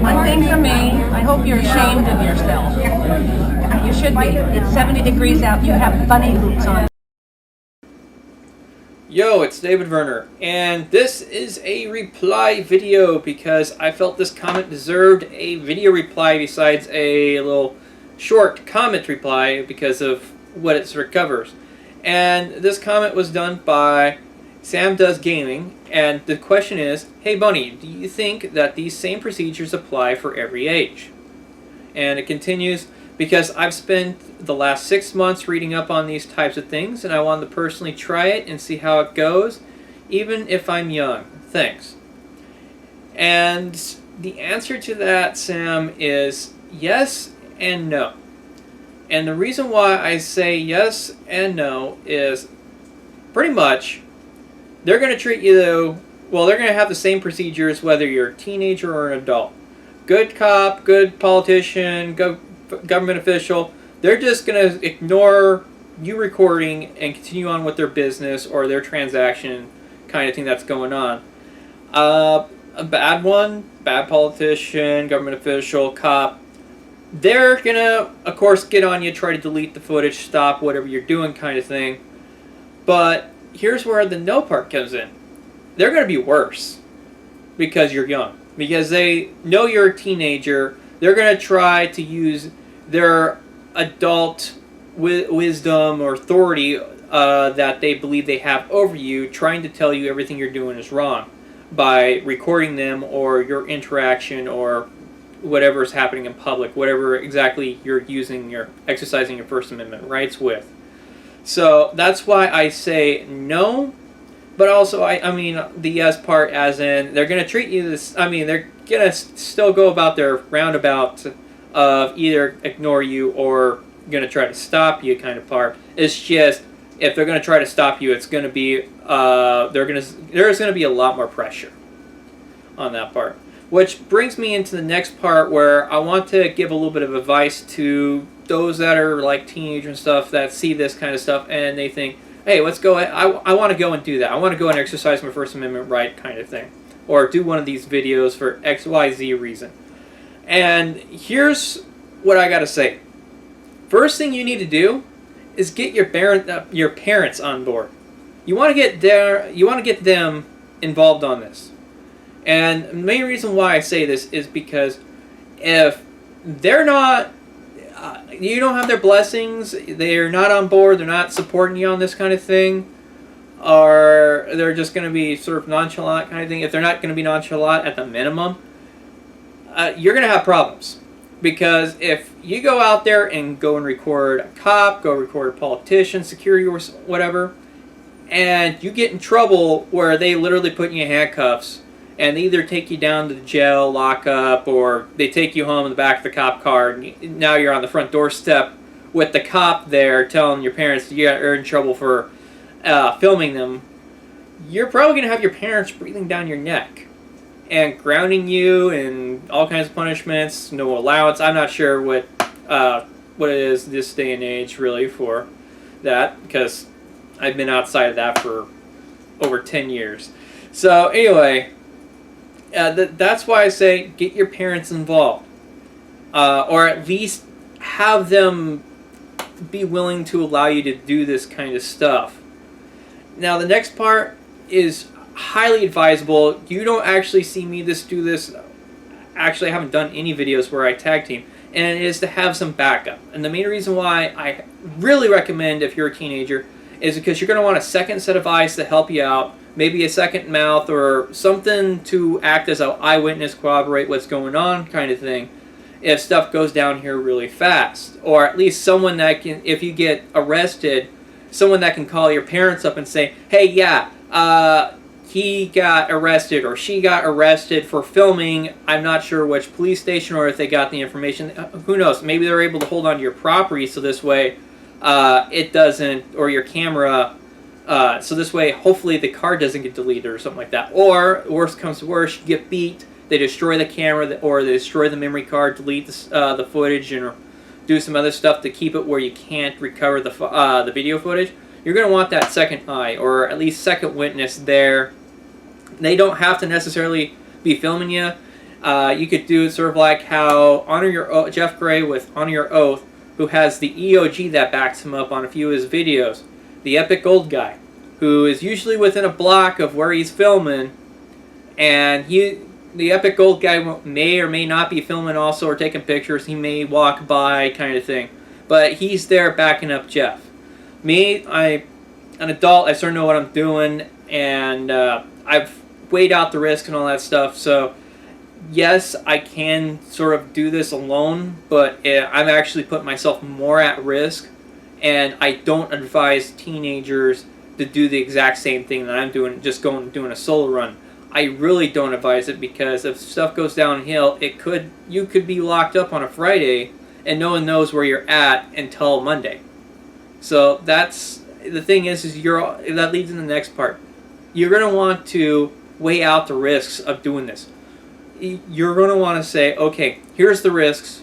One thing for me, I hope you're ashamed of yourself. You should be. It's 70 degrees out. You have bunny boots on. Yo, it's David Verner, and this is a reply video because I felt this comment deserved a video reply besides a little short comment reply because of what it sort of covers. And this comment was done by Sam Does Gaming, and the question is, hey Bunny, do you think that these same procedures apply for every age? And it continues, because I've spent the last 6 months reading up on these types of things, and I wanted to personally try it and see how it goes, even if I'm young. Thanks. And the answer to that, Sam, is yes and no. And the reason why I say yes and no is pretty much they're going to treat you, well, they're going to have the same procedures whether you're a teenager or an adult. Good cop, good politician, government official, they're just going to ignore you recording and continue on with their business or their transaction kind of thing that's going on. A bad one, bad politician, government official, cop, they're going to, of course, get on you, try to delete the footage, stop whatever you're doing kind of thing. But here's where the no part comes in. They're going to be worse because you're young. Because they know you're a teenager, they're going to try to use their adult wisdom or authority that they believe they have over you, trying to tell you everything you're doing is wrong by recording them or your interaction or whatever is happening in public, whatever exactly you're exercising your First Amendment rights with. So that's why I say no. But also, I mean, the yes part as in, they're going to treat you this, I mean, they're going to still go about their roundabout of either ignore you or going to try to stop you kind of part. It's just, if they're going to try to stop you, it's going to be, there's going to be a lot more pressure on that part. Which brings me into the next part where I want to give a little bit of advice to those that are like teenagers and stuff that see this kind of stuff and they think, hey, let's go, I want to go and do that. I want to go and exercise my First Amendment right kind of thing. Or do one of these videos for XYZ reason. And here's what I got to say. First thing you need to do is get your parents on board. You want to get them involved on this. And the main reason why I say this is because if they're not, you don't have their blessings, they're not on board, they're not supporting you on this kind of thing, or they're just going to be sort of nonchalant kind of thing, if they're not going to be nonchalant at the minimum, you're going to have problems. Because if you go out there and go and record a cop, go record a politician, security or whatever, and you get in trouble where they literally put you in handcuffs, and they either take you down to the jail, lock up, or they take you home in the back of the cop car, and now you're on the front doorstep with the cop there telling your parents you're in trouble for filming them, you're probably going to have your parents breathing down your neck and grounding you and all kinds of punishments, no allowance. I'm not sure what it is this day and age really for that, because I've been outside of that for over 10 years. So anyway, that's why I say get your parents involved, or at least have them be willing to allow you to do this kind of stuff. Now the next part is highly advisable. You don't actually see me do this. Actually, I haven't done any videos where I tag team, and it is to have some backup. And the main reason why I really recommend if you're a teenager is because you're going to want a second set of eyes to help you out. Maybe a second mouth or something to act as an eyewitness, corroborate what's going on kind of thing if stuff goes down here really fast. Or at least someone that can, if you get arrested, someone that can call your parents up and say, hey, yeah, he got arrested or she got arrested for filming. I'm not sure which police station or if they got the information. Who knows? Maybe they're able to hold on to your property so this way it doesn't, or your camera, so this way, hopefully the card doesn't get deleted or something like that. Or, worst comes to worst, you get beat, they destroy the camera, or they destroy the memory card, delete the footage, and do some other stuff to keep it where you can't recover the video footage. You're going to want that second eye, or at least second witness there. They don't have to necessarily be filming you. You could do it sort of like how Jeff Gray with Honor Your Oath, who has the EOG that backs him up on a few of his videos, the Epic Gold guy, who is usually within a block of where he's filming, and the Epic Gold guy may or may not be filming also or taking pictures. He may walk by kind of thing, but he's there backing up Jeff. Me, I'm an adult. I sort of know what I'm doing, and I've weighed out the risk and all that stuff. So yes, I can sort of do this alone, but I'm actually putting myself more at risk, and I don't advise teenagers to do the exact same thing that I'm doing, just doing a solo run. I really don't advise it, because if stuff goes downhill, you could be locked up on a Friday and no one knows where you're at until Monday. So that's the thing is that leads into the next part. You're going to want to weigh out the risks of doing this. You're going to want to say, okay, here's the risks.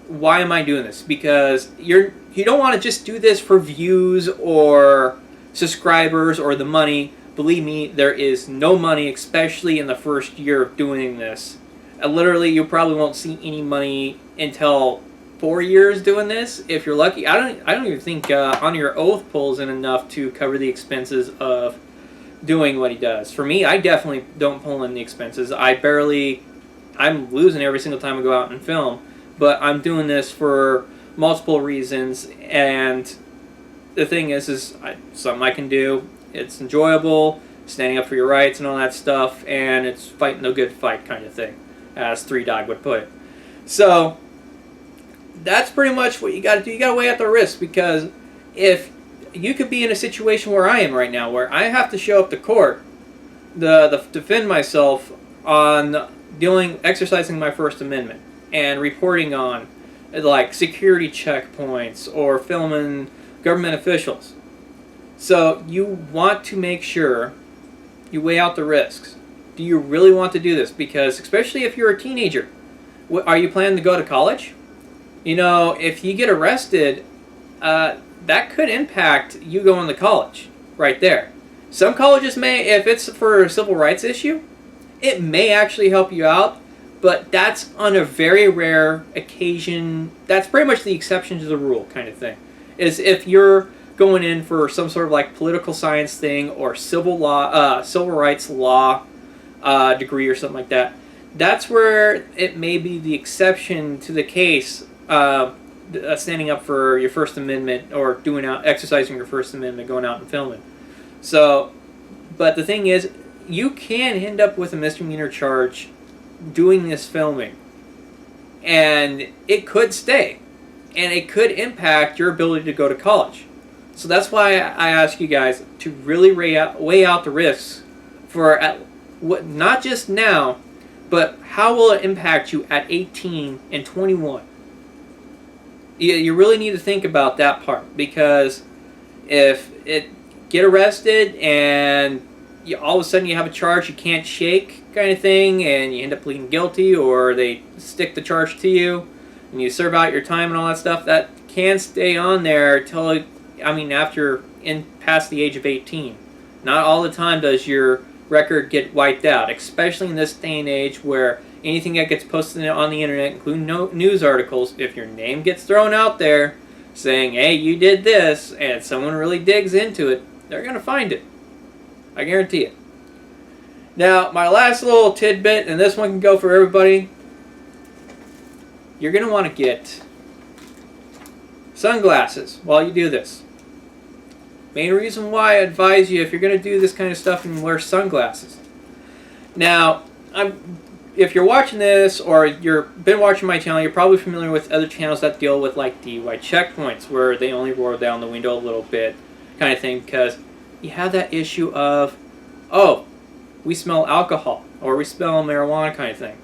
Why am I doing this? Because you don't want to just do this for views or subscribers or the money. Believe me, there is no money, especially in the first year of doing this. Literally, you probably won't see any money until 4 years doing this, if you're lucky. I don't even think Honor Your Oath pulls in enough to cover the expenses of doing what he does. For me, I definitely don't pull in the expenses. I'm losing every single time I go out and film, but I'm doing this for multiple reasons, and the thing is something I can do. It's enjoyable, standing up for your rights and all that stuff, and it's fighting the good fight kind of thing, as 3Dog would put it. So that's pretty much what you got to do. You got to weigh out the risk, because if you could be in a situation where I am right now, where I have to show up to court to defend myself on exercising my First Amendment and reporting on like security checkpoints or filming government officials. So you want to make sure you weigh out the risks. Do you really want to do this? Because especially if you're a teenager, are you planning to go to college? You know, if you get arrested, that could impact you going to college right there. Some colleges may, if it's for a civil rights issue, it may actually help you out, but that's on a very rare occasion. That's pretty much the exception to the rule kind of thing. Is if you're going in for some sort of like political science thing or civil rights law degree or something like that. That's where it may be the exception to the case, standing up for your First Amendment or exercising your First Amendment, going out and filming. So, but the thing is, you can end up with a misdemeanor charge doing this filming, and it could stay, and it could impact your ability to go to college. So that's why I ask you guys to really weigh out the risks for not just now, but how will it impact you at 18 and 21? You really need to think about that part, because if it get arrested and all of a sudden you have a charge you can't shake kind of thing, and you end up pleading guilty, or they stick the charge to you and you serve out your time and all that stuff, that can stay on there till after past the age of 18. Not all the time does your record get wiped out, especially in this day and age where anything that gets posted on the internet, including news articles, if your name gets thrown out there saying, hey, you did this, and someone really digs into it, they're going to find it. I guarantee it. Now, my last little tidbit, and this one can go for everybody. You're going to want to get sunglasses while you do this. Main reason why I advise you, if you're going to do this kind of stuff, and wear sunglasses. Now, if you're watching this or you've been watching my channel, you're probably familiar with other channels that deal with like DUI checkpoints, where they only roll down the window a little bit kind of thing, because you have that issue of, oh, we smell alcohol or we smell marijuana kind of thing.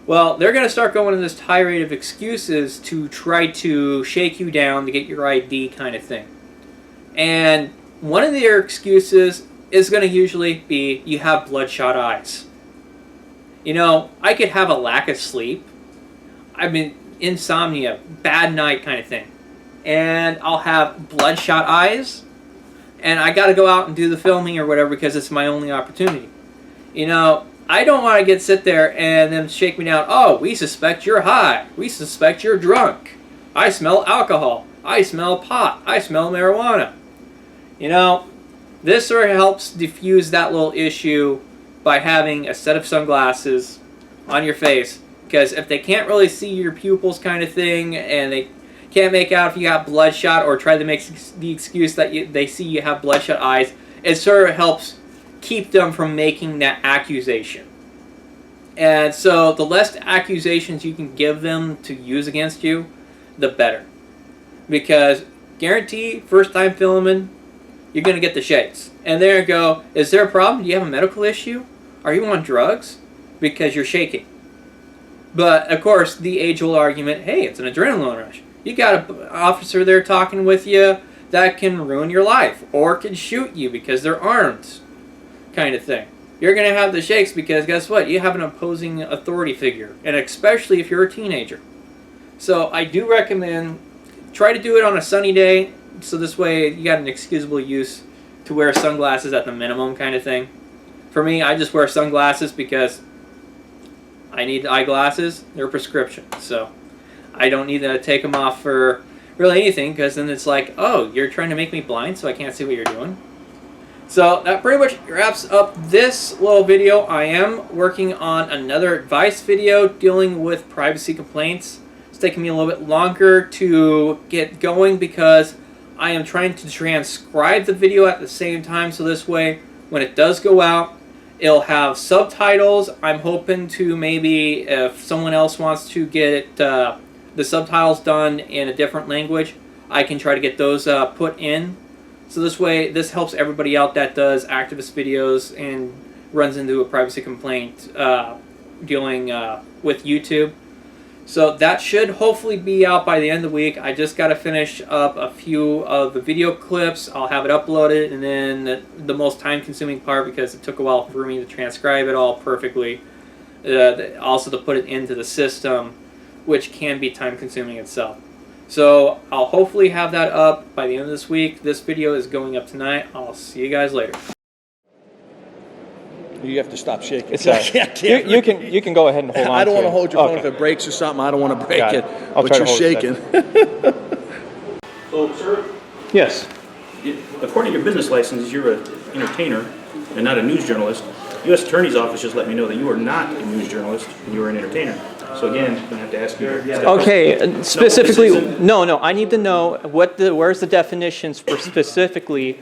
Well, they're going to start going in this tirade of excuses to try to shake you down to get your ID kind of thing. And one of their excuses is going to usually be you have bloodshot eyes. You know, I could have a lack of sleep. Insomnia, bad night kind of thing. And I'll have bloodshot eyes. And I got to go out and do the filming or whatever because it's my only opportunity. You know, I don't want to sit there and then shake me down. Oh, we suspect you're high. We suspect you're drunk. I smell alcohol. I smell pot. I smell marijuana. You know, this sort of helps diffuse that little issue by having a set of sunglasses on your face. Because if they can't really see your pupils kind of thing, and they can't make out if you got bloodshot, or try to make the excuse that they see you have bloodshot eyes, it sort of helps keep them from making that accusation. And so the less accusations you can give them to use against you, the better. Because guarantee, first time filming, you're going to get the shakes. And there you go. Is there a problem? Do you have a medical issue? Are you on drugs? Because you're shaking. But, of course, the age-old argument, hey, it's an adrenaline rush. You got an officer there talking with you that can ruin your life, or can shoot you because they're armed, kind of thing. You're going to have the shakes because, guess what? You have an opposing authority figure, and especially if you're a teenager. So I do recommend, try to do it on a sunny day, so this way you got an excusable use to wear sunglasses at the minimum, kind of thing. For me, I just wear sunglasses because I need eyeglasses. They're prescription, so I don't need to take them off for really anything, because then it's like, oh, you're trying to make me blind so I can't see what you're doing. So that pretty much wraps up this little video. I am working on another advice video dealing with privacy complaints. It's taking me a little bit longer to get going because I am trying to transcribe the video at the same time, so this way when it does go out, it'll have subtitles. I'm hoping to maybe, if someone else wants to get the subtitles done in a different language, I can try to get those put in. So this way, this helps everybody out that does activist videos and runs into a privacy complaint dealing with YouTube. So that should hopefully be out by the end of the week. I just got to finish up a few of the video clips. I'll have it uploaded, and then the most time-consuming part, because it took a while for me to transcribe it all perfectly, also to put it into the system, which can be time-consuming itself. So I'll hopefully have that up by the end of this week. This video is going up tonight. I'll see you guys later. You have to stop shaking. It's you can go ahead and hold on. I don't to want to it. hold your phone Okay. if it breaks or something. I don't want to break Got it. it. I'll But try to you're hold it shaking. So, sir, Yes. according to your business license, you're an entertainer and not a news journalist. U.S. Attorney's Office just let me know that you are not a news journalist and you are an entertainer. So again, I'm going to have to ask you. Okay. Specifically, isn't- no. I need to know where's the definitions for specifically